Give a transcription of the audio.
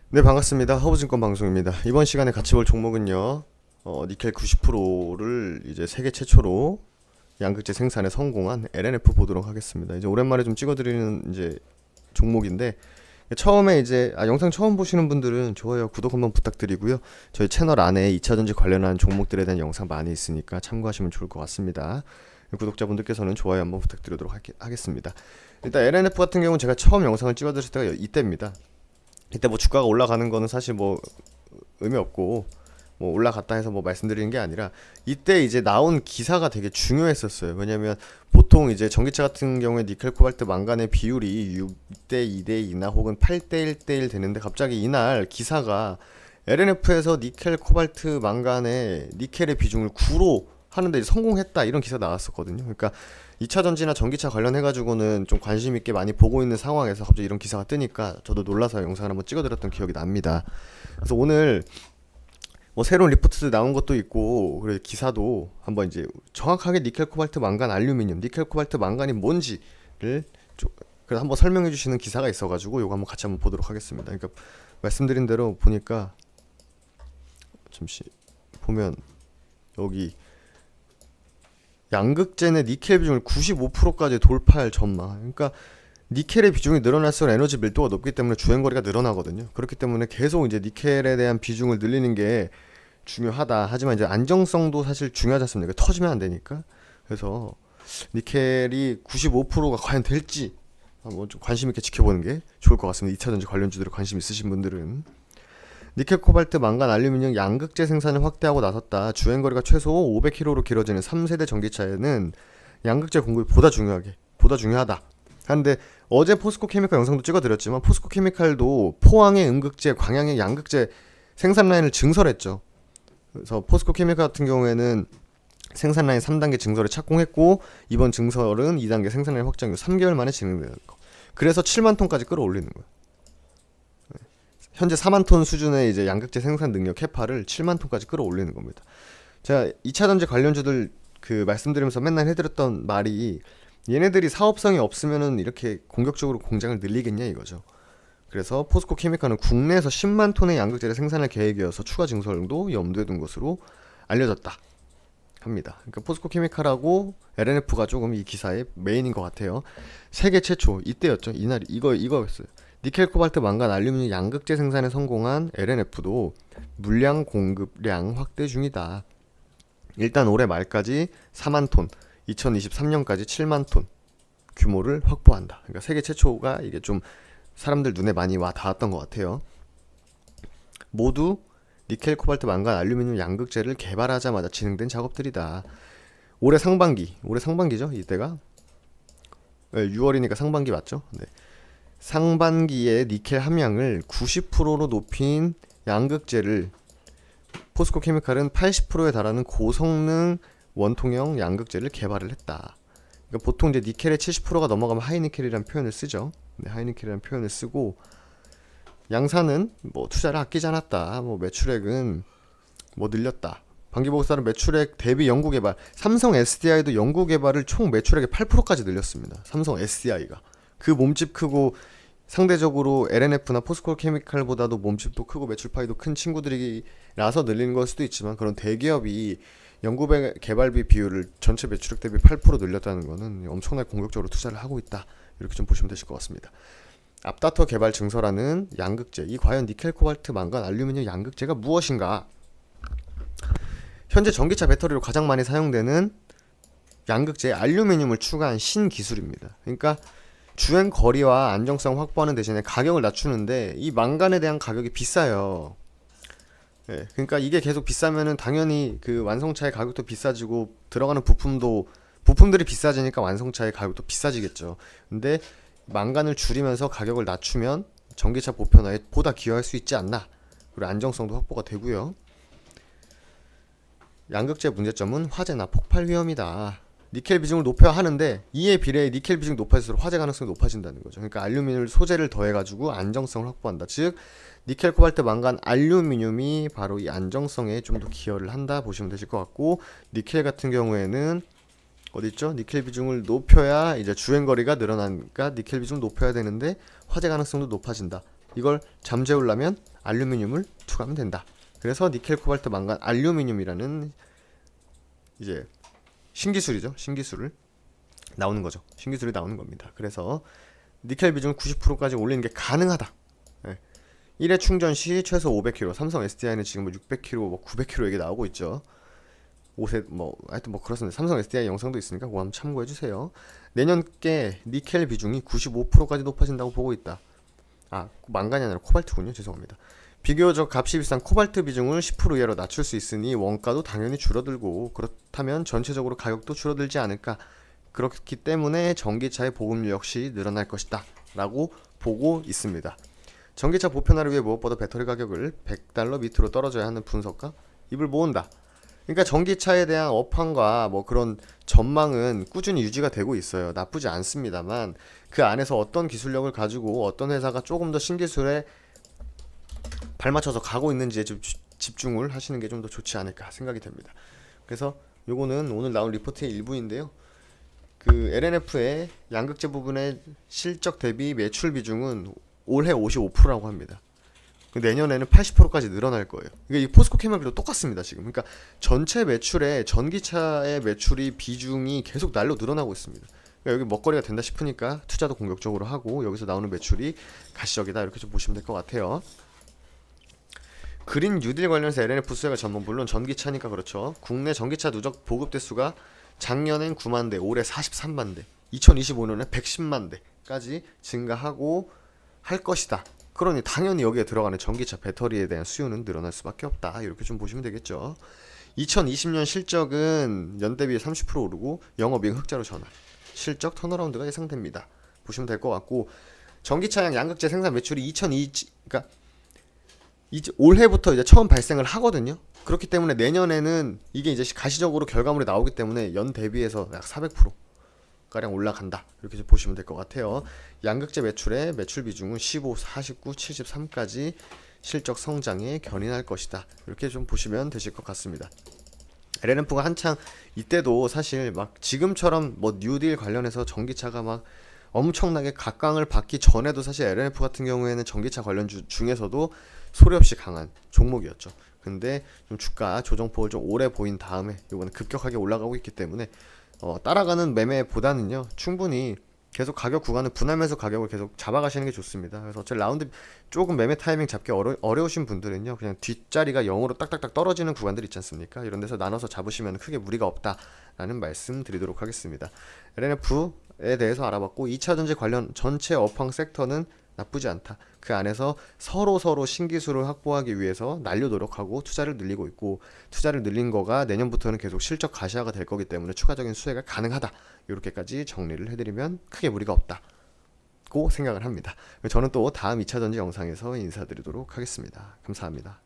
네, 반갑습니다. 허브증권 방송입니다. 이번 시간에 같이 볼 종목은요, 니켈 90%를 이제 세계 최초로 양극재 생산에 성공한 LNF 보도록 하겠습니다. 이제 오랜만에 좀 찍어드리는 이제 종목인데, 처음에 이제 영상 처음 보시는 분들은 좋아요, 구독 한번 부탁드리고요. 저희 채널 안에 2차전지 관련한 종목들에 대한 영상 많이 있으니까 참고하시면 좋을 것 같습니다. 구독자분들께서는 좋아요 한번 부탁드리도록 하겠습니다. 일단 LNF 같은 경우는 제가 처음 영상을 찍어드릴 때가 이때입니다. 이때 뭐 주가가 올라가는 거는 사실 뭐 의미 없고 뭐 올라갔다 해서 뭐 말씀드리는 게 아니라 이때 이제 나온 기사가 되게 중요했었어요. 왜냐면 보통 이제 전기차 같은 경우에 니켈 코발트 망간의 비율이 6대 2대 2나 혹은 8대 1대 1 되는데 갑자기 이날 기사가 LNF에서 니켈 코발트 망간의 니켈의 비중을 9로 하는데 성공했다 이런 기사 나왔었거든요. 그러니까 2차 전지나 전기차 관련해가지고는 좀 관심 있게 많이 보고 있는 상황에서 갑자기 이런 기사가 뜨니까 저도 놀라서 영상을 한번 찍어드렸던 기억이 납니다. 그래서 오늘 뭐 새로운 리포트 나온 것도 있고 그리고 기사도 한번 이제 정확하게 니켈 코발트 망간 알루미늄 니켈 코발트 망간이 뭔지를 그래서 한번 설명해 주시는 기사가 있어가지고 요거 한번 같이 한번 보도록 하겠습니다. 그러니까 말씀드린 대로 보니까 잠시 보면 여기 양극재 내 니켈 비중을 95%까지 돌파할 전망. 그러니까 니켈의 비중이 늘어날수록 에너지 밀도가 높기 때문에 주행거리가 늘어나거든요. 그렇기 때문에 계속 이제 니켈에 대한 비중을 늘리는 게 중요하다. 하지만 이제 안정성도 사실 중요하지 않습니까? 터지면 안 되니까. 그래서 니켈이 95%가 과연 될지 한번 좀 관심 있게 지켜보는 게 좋을 것 같습니다. 2차전지 관련주들에 관심 있으신 분들은. 니켈, 코발트, 망간, 알루미늄 양극재 생산을 확대하고 나섰다. 주행거리가 최소 500km로 길어지는 3세대 전기차에는 양극재 공급이 보다 중요하다. 한데 어제 포스코 케미칼 영상도 찍어드렸지만 포스코 케미칼도 포항의 음극재, 광양의 양극재 생산 라인을 증설했죠. 그래서 포스코 케미칼 같은 경우에는 생산 라인 3단계 증설을 착공했고 이번 증설은 2단계 생산 라인 확장 후 3개월 만에 진행되는 거. 그래서 7만 톤까지 끌어올리는 거예요. 현재 4만 톤 수준의 이제 양극재 생산 능력 캐파를 7만 톤까지 끌어올리는 겁니다. 제가 2차 전지 관련주들 그 말씀드리면서 맨날 해드렸던 말이 얘네들이 사업성이 없으면은 이렇게 공격적으로 공장을 늘리겠냐 이거죠. 그래서 포스코 케미칼은 국내에서 10만 톤의 양극재를 생산할 계획이어서 추가 증설도 염두에 둔 것으로 알려졌다 합니다. 그러니까 포스코 케미칼하고 LNF가 조금 이 기사의 메인인 것 같아요. 세계 최초 이때였죠. 이날이 이거였어요. 니켈, 코발트, 망간, 알루미늄 양극재 생산에 성공한 LNF도 물량 공급량 확대 중이다. 일단 올해 말까지 4만 톤, 2023년까지 7만 톤 규모를 확보한다. 그러니까 세계 최초가 이게 좀 사람들 눈에 많이 와 닿았던 것 같아요. 모두 니켈, 코발트, 망간, 알루미늄 양극재를 개발하자마자 진행된 작업들이다. 올해 상반기죠? 이때가 6월이니까 상반기 맞죠? 네. 상반기에 니켈 함량을 90%로 높인 양극재를 포스코 케미칼은 80%에 달하는 고성능 원통형 양극재를 개발을 했다. 그러니까 보통 이제 니켈의 70%가 넘어가면 하이니켈이라는 표현을 쓰죠. 네, 하이니켈이라는 표현을 쓰고 양산은 뭐 투자를 아끼지 않았다. 뭐 매출액은 뭐 늘렸다. 반기보고서는 매출액 대비 연구 개발. 삼성 SDI도 연구 개발을 총 매출액의 8%까지 늘렸습니다. 삼성 SDI가 그 몸집 크고 상대적으로 LNF나 포스코 케미칼보다도 몸집도 크고 매출 파이도 큰 친구들이라서 늘리는 걸 수도 있지만 그런 대기업이 연구 개발비 비율을 전체 매출액 대비 8% 늘렸다는 것은 엄청나게 공격적으로 투자를 하고 있다. 이렇게 좀 보시면 되실 것 같습니다. 앞다퉈 개발 증설하는 양극재. 이 과연 니켈, 코발트, 망간, 알루미늄 양극재가 무엇인가? 현재 전기차 배터리로 가장 많이 사용되는 양극재 알루미늄을 추가한 신기술입니다. 그러니까 주행 거리와 안정성 확보하는 대신에 가격을 낮추는데 이 망간에 대한 가격이 비싸요. 예, 그러니까 이게 계속 비싸면은 당연히 그 완성차의 가격도 비싸지고 들어가는 부품들이 비싸지니까 완성차의 가격도 비싸지겠죠. 근데 망간을 줄이면서 가격을 낮추면 전기차 보편화에 보다 기여할 수 있지 않나. 그리고 안정성도 확보가 되고요. 양극재 문제점은 화재나 폭발 위험이다. 니켈 비중을 높여야 하는데 이에 비례해 니켈 비중이 높아질수록 화재 가능성이 높아진다는 거죠. 그러니까 알루미늄 소재를 더해가지고 안정성을 확보한다. 즉 니켈, 코발트, 망간, 알루미늄이 바로 이 안정성에 좀 더 기여를 한다 보시면 되실 것 같고 니켈 같은 경우에는 어디 있죠? 니켈 비중을 높여야 이제 주행 거리가 늘어나니까 니켈 비중을 높여야 되는데 화재 가능성도 높아진다. 이걸 잠재우려면 알루미늄을 투과하면 된다. 그래서 니켈, 코발트, 망간, 알루미늄이라는 이제 신기술이죠. 신기술을 나오는 거죠. 신기술이 나오는 겁니다. 그래서 니켈 비중을 90%까지 올리는 게 가능하다. 1회 충전 시 최소 500km. 삼성 SDI는 지금 뭐 600km, 뭐 900km 얘기 나오고 있죠. 5세 뭐 하여튼 뭐 그렇습니다. 삼성 SDI 영상도 있으니까 그거 한번 참고해 주세요. 내년께 니켈 비중이 95%까지 높아진다고 보고 있다. 망간이 아니라 코발트군요. 죄송합니다. 비교적 값이 비싼 코발트 비중을 10% 이하로 낮출 수 있으니 원가도 당연히 줄어들고, 그렇다면 전체적으로 가격도 줄어들지 않을까. 그렇기 때문에 전기차의 보급률 역시 늘어날 것이다 라고 보고 있습니다. 전기차 보편화를 위해 무엇보다 배터리 가격을 $100 밑으로 떨어져야 하는 분석가 입을 모은다. 그러니까 전기차에 대한 업황과 뭐 그런 전망은 꾸준히 유지가 되고 있어요. 나쁘지 않습니다만 그 안에서 어떤 기술력을 가지고 어떤 회사가 조금 더 신기술에 발맞춰서 가고 있는지에 좀 집중을 하시는 게 좀 더 좋지 않을까 생각이 됩니다. 그래서 요거는 오늘 나온 리포트의 일부인데요. 그 LNF의 양극재 부분의 실적 대비 매출 비중은 올해 55%라고 합니다. 내년에는 80%까지 늘어날 거예요. 이게 이 포스코 케미칼도 똑같습니다, 지금. 그러니까 전체 매출에 전기차의 매출이 비중이 계속 날로 늘어나고 있습니다. 그러니까 여기 먹거리가 된다 싶으니까 투자도 공격적으로 하고 여기서 나오는 매출이 가시적이다 이렇게 좀 보시면 될 것 같아요. 그린 뉴딜 관련해서 LNF 수혜가 전망, 물론 전기차니까 그렇죠. 국내 전기차 누적 보급 대수가 작년엔 9만 대, 올해 43만 대, 2025년에 110만 대까지 증가하고 할 것이다. 그러니 당연히 여기에 들어가는 전기차 배터리에 대한 수요는 늘어날 수밖에 없다. 이렇게 좀 보시면 되겠죠. 2020년 실적은 연대비 30% 오르고 영업이익 흑자로 전환. 실적 턴어라운드가 예상됩니다. 보시면 될 것 같고, 전기차량 양극재 생산 매출이 그러니까 올해부터 이제 처음 발생을 하거든요. 그렇기 때문에 내년에는 이게 이제 가시적으로 결과물이 나오기 때문에 연 대비해서 약 400% 가량 올라간다. 이렇게 보시면 될 것 같아요. 양극재 매출의 매출 비중은 15, 49, 73까지 실적 성장에 견인할 것이다. 이렇게 좀 보시면 되실 것 같습니다. LNF가 한창 이때도 사실 막 지금처럼 뭐 뉴딜 관련해서 전기차가 막 엄청나게 각광을 받기 전에도 사실 LNF 같은 경우에는 전기차 관련 중에서도 소리 없이 강한 종목이었죠. 근데 좀 주가 조정폭을 좀 오래 보인 다음에 이번에 급격하게 올라가고 있기 때문에 따라가는 매매보다는요, 충분히 계속 가격 구간을 분할매수 가격을 계속 잡아가시는 게 좋습니다. 그래서 어차피 라운드 조금 매매 타이밍 잡기 어려우신 분들은요, 그냥 뒷자리가 0으로 딱딱딱 떨어지는 구간들 있지 않습니까? 이런 데서 나눠서 잡으시면 크게 무리가 없다라는 말씀 드리도록 하겠습니다. LNF에 대해서 알아봤고, 2차전지 관련 전체 업황 섹터는 나쁘지 않다. 그 안에서 서로 신기술을 확보하기 위해서 난료 노력하고 투자를 늘리고 있고, 투자를 늘린 거가 내년부터는 계속 실적 가시화가 될 거기 때문에 추가적인 수혜가 가능하다. 이렇게까지 정리를 해드리면 크게 무리가 없다고 생각을 합니다. 저는 또 다음 2차전지 영상에서 인사드리도록 하겠습니다. 감사합니다.